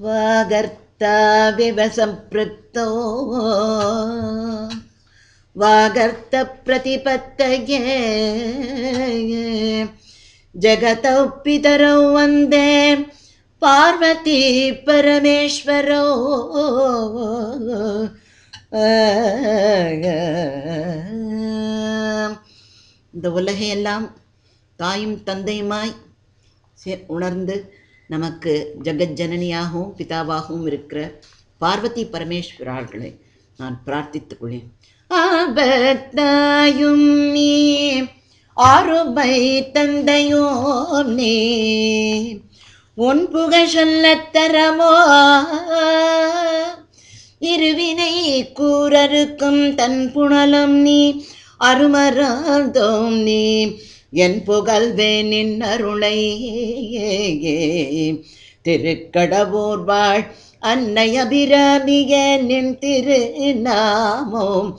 वागर्ताविव सम्पृक्तो वागर्तप्रतिपत्तये जगतौ पितरौ वन्दे பார்வதி பரமேஸ்வரோ. இந்த உலகையெல்லாம் தாயும் தந்தையுமாய் உணர்ந்து நமக்கு ஜெகஜனனியாகவும் பிதாவாகவும் இருக்கிற பார்வதி பரமேஸ்வரர்களை நான் பிரார்த்தித்துக் கொள்ளேன். ஆபத்தாயும் நீ ஆறுபை தந்தையோம் நீ உன் புகழ் சொல்லத்தரமோ இருவினை கூறருக்கும் தன் புனலும் நீ அருமராந்தோம் நீ என் புகழ்வேன் நின் அருளை. திருக்கடவூர் வாழ் அன்னை அபிராமியே நின் திருநாமம்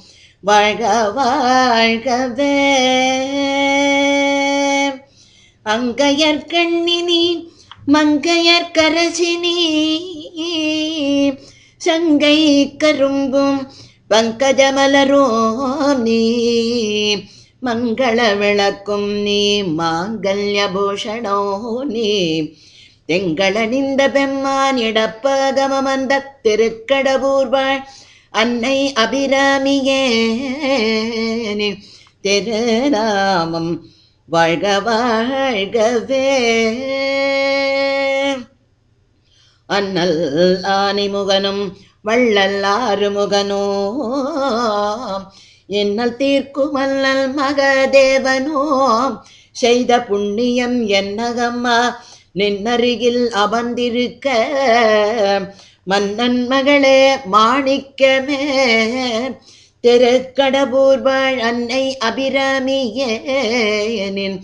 வாழ்க வாழ்கவே. அங்கையர் கண்ணினி மங்கையர் கரசினி சங்கை கரும்பும் பங்கஜமலரோம் நீ மங்கள விளக்கும் நீ மாங்கல்ய பூஷணோ நீ தெங்களணிந்த பெம்மான் இடப்பகமந்த திருக்கடவூர் வாழ் அன்னை அபிராமியே திருநாமம் வாழ்க வாழ்கவே. அண்ணல் ஆனிமுகனும் வள்ளல் ஆறுமுகனோ என்னல் தீர்க்கும் அல்லல் மகதேவனோ செய்த புண்ணியம் என்னகம்மா நின்னருகில் அமர்ந்திருக்க மன்னன் மகளே மாணிக்கமே திருக்கடவூர் வாழ் அன்னை அபிராமியே நின்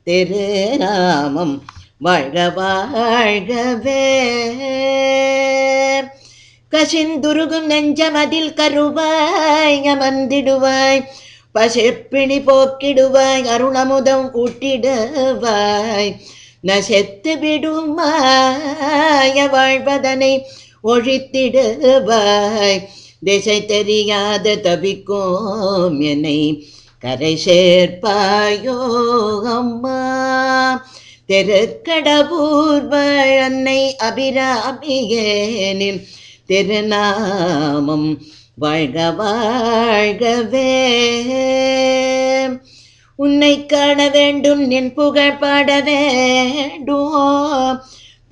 திருநாமம் வாழ்க வாழ்கவே. கசிந்துருகும் நெஞ்சமதில் கருவாய் அமர்ந்திடுவாய் பசிப்பிணி போக்கிடுவாய் அருளமுதம் ஊட்டிடுவாய் நசெத்து விடுமாய வாழ்வதனை ஒழித்திடுவாய் திசை தெரியாத தவிக்கும் என்னை கரை சேர்ப்பாயோ அம்மா. திருக்கடவூர் வாழ் அன்னை அபிராமியே நின் திருநாமம் வாழ்க வாழ்கவே. உன்னை காண வேண்டும் நின் புகழ் பாட வேண்டும்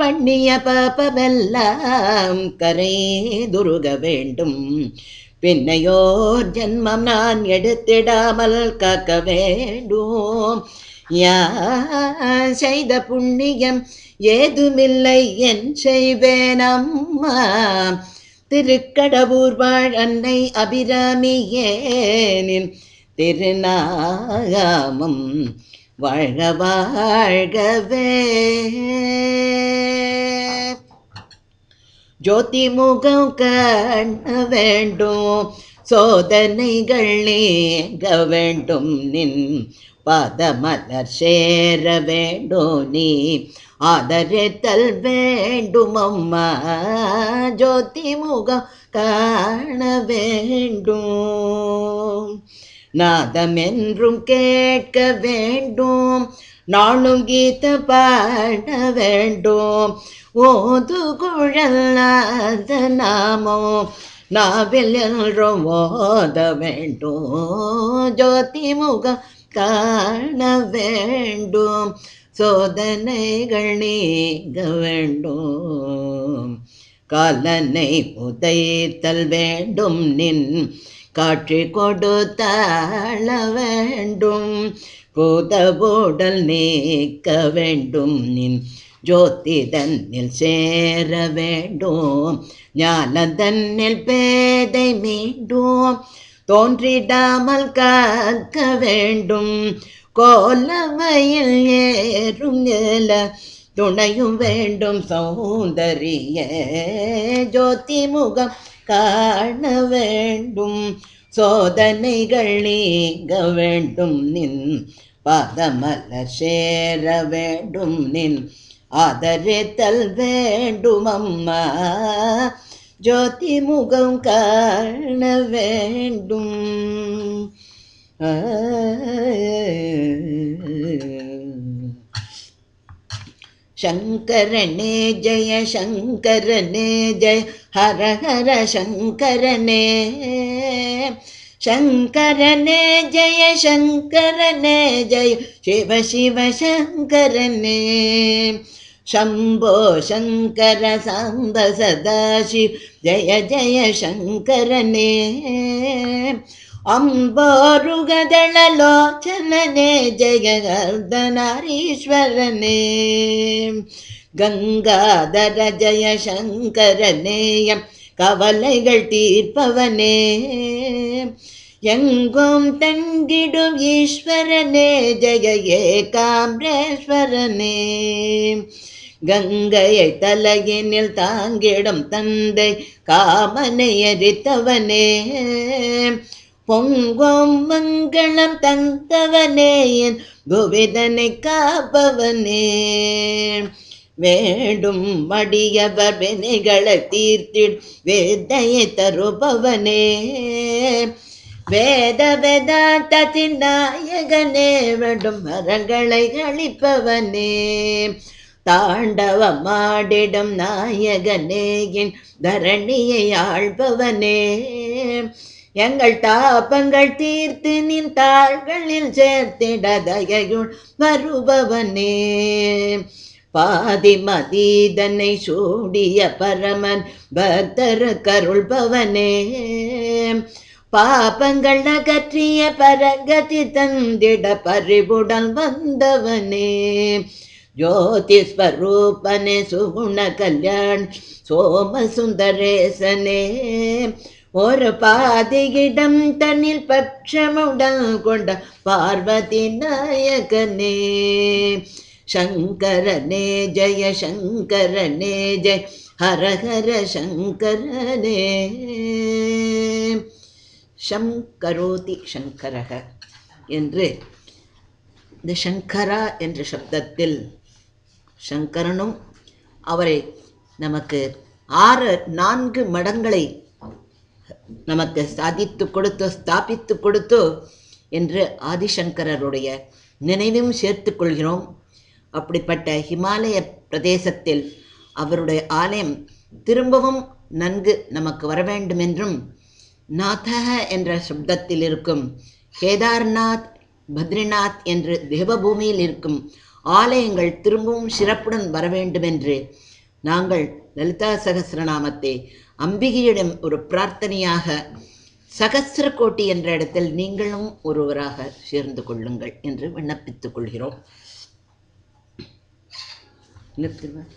பண்ணிய பாபமெல்லாம் கரை துருக வேண்டும் பின்னையோர் ஜன்மம் நான் எடுத்திடாமல் காக்க வேண்டும். யார் செய்த புண்ணியம் ஏதுமில்லை என் செய்வேன் அம்மா. திருக்கடவூர் வாழ் அன்னை அபிராமியே நின் திருநாமம் வாழ்க வாழ்கவே. ஜோதி முகம் காண வேண்டும் சோதனைகள் நீங்க வேண்டும் நின் பாதமலர் சேர வேண்டும் நீ ஆதரித்தல் வேண்டும் அம்மா. ஜோதி முகம் காண வேண்டும் நாதம் என்றும் கேட்க வேண்டும் நாளும் கீத பாட வேண்டும் ஓது குழல் நாத நாமோ நாவில் என்றும் ஓத வேண்டும். ஜோதி முகம் காண வேண்டும் சோதனைகள் நீங்க வேண்டும் காலனை உதைத்தல் வேண்டும் நின் காட்சி கொடுத்தாள வேண்டும் பூதபோடல் நீக்க வேண்டும் நின் ஜோதி தன்னில் சேர வேண்டும் ஞான தன்னில் பேதை மீண்டும் தோன்றிடாமல் காக்க வேண்டும் கோலமையில் ஏறும் ஏல துணையும் வேண்டும் சௌந்தரிய ஜோதி முகம் காண வேண்டும் சோதனைகள் நீங்க வேண்டும் நின் பாதமலர் சேர வேண்டும் நின் ஆதரித்தல் வேண்டுமம்மா ஜோதி முகம் காண வேண்டும். சங்கரனே ஜெய சங்கரனே ஜெய ஹர ஹர சங்கரனே. சங்கரனே ஜெய சங்கரனே ஜெய சிவ சிவ சங்கரனே. शम्भो शङ्कर साम्ब सदाशिव जय जय शङ्करने. अम्बोरुगदललोचनने जय गर्दनारीश्वरने. गङ्गाधर जय शङ्करने கவலைகள் தீர்ப்பவனே. எங்கும் தங்கிடும் ஈஸ்வரனே ஜெய ஏகாம்பரேஸ்வரனே. கங்கையை தலையினில் தாங்கிடும் தந்தை காமனை எரித்தவனே. பொங்கும் மங்களம் தந்தவனே என் கோவிதனை காப்பவனே. வேண்டும் மடியவர் வினைகளை தீர்த்திடு வேதையை தருபவனே. வேத வேதாந்தத்தின் நாயகனே வேண்டும் வரங்களை அளிப்பவனே. தாண்டவமாடிடும் நாயகனே என் தரணியை ஆள்பவனே. எங்கள் தாபங்கள் தீர்த்து நின் தாள்களில் சேர்த்திட தயையுள் வருபவனே. பாதிமதீதனை சூடிய பரமன் பக்தர் கருள்பவனே. பாபங்கள் அகற்றிய பரகதி தந்திட பறிவுடன் வந்தவனே. ஜோதி ஸ்வரூபனே சுகுண கல்யாண் சோம சுந்தரேசனே. ஒரு பாதியிடம் தன்னில் பட்சமுடன் கொண்ட பார்வதி நாயகனே. சங்கரனே ஜெய சங்கரனே ஜெய ஹர ஹர சங்கரனே. சங்கரோதி சங்கரக என்று இந்த சங்கரா என்ற சப்தத்தில் சங்கரனும் அவரை நமக்கு 4 மடங்களை நமக்கு சாதித்து கொடுத்து ஸ்தாபித்து கொடுத்து என்று ஆதிசங்கரருடைய நினைவும் சேர்த்து கொள்கிறோம். அப்படிப்பட்ட ஹிமாலய பிரதேசத்தில் அவருடைய ஆலயம் திரும்பவும் நன்கு நமக்கு வர வேண்டும் என்றும், நாதக என்ற சப்தத்தில் இருக்கும் கேதார்நாத் பத்ரிநாத் என்று தேவபூமியில் இருக்கும் ஆலயங்கள் திரும்பவும் சிறப்புடன் வர வேண்டும் என்று நாங்கள் லலிதா சகஸ்ரநாமத்தை அம்பிகையிடம் ஒரு பிரார்த்தனையாக சகஸ்ர கோட்டி என்ற இடத்தில் நீங்களும் ஒருவராக சேர்ந்து கொள்ளுங்கள் என்று விண்ணப்பித்துக் கொள்கிறோம். நிறுத்துங்கள்.